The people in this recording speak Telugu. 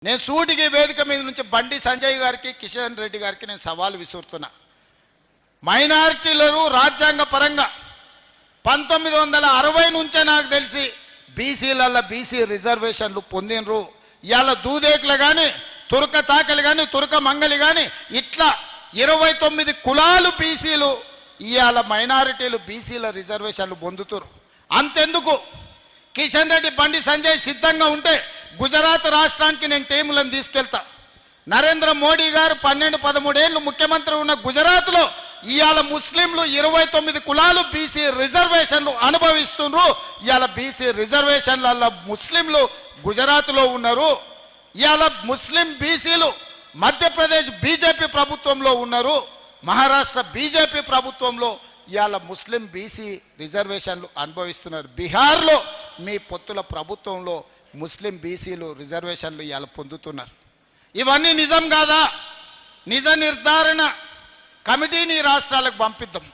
నేను సూటికి వేదిక మీద నుంచి బండి సంజయ్ గారికి కిషన్ రెడ్డి గారికి నేను సవాల్ విసురుతున్నా. మైనారిటీలను రాజ్యాంగ పరంగా 1960 నుంచే నాకు తెలిసి బీసీలలో బీసీ రిజర్వేషన్లు పొందినరు. ఇవాళ దూదేకులు కానీ తురక చాకలి కానీ తురక మంగలి కానీ ఇట్లా 29 కులాలు బీసీలు ఇవాళ మైనారిటీలు బీసీల రిజర్వేషన్లు పొందుతారు. అంతెందుకు కిషన్ రెడ్డి బండి సంజయ్ సిద్ధంగా ఉంటే గుజరాత్ రాష్ట్రానికి నేను టీములను తీసుకెళ్తా. నరేంద్ర మోడీ గారు 12-13 ఏళ్ళు ముఖ్యమంత్రి ఉన్న గుజరాత్లో ఇవాళ ముస్లింలు 29 కులాలు బీసీ రిజర్వేషన్లు అనుభవిస్తున్నారు. ఇవాళ బీసీ రిజర్వేషన్లలో ముస్లింలు గుజరాత్లో ఉన్నారు. ఇవాళ ముస్లిం బీసీలు మధ్యప్రదేశ్ బీజేపీ ప్రభుత్వంలో ఉన్నారు. మహారాష్ట్ర బీజేపీ ప్రభుత్వంలో ఇవాళ ముస్లిం బీసీ రిజర్వేషన్లు అనుభవిస్తున్నారు. బీహార్లో మీ పొత్తుల ప్రభుత్వంలో ముస్లిం బీసీలు రిజర్వేషన్లు ఇవాళ పొందుతున్నారు. ఇవన్నీ నిజం కాదా? నిజ నిర్ధారణ కమిటీని రాష్ట్రాలకు పంపిద్దాం.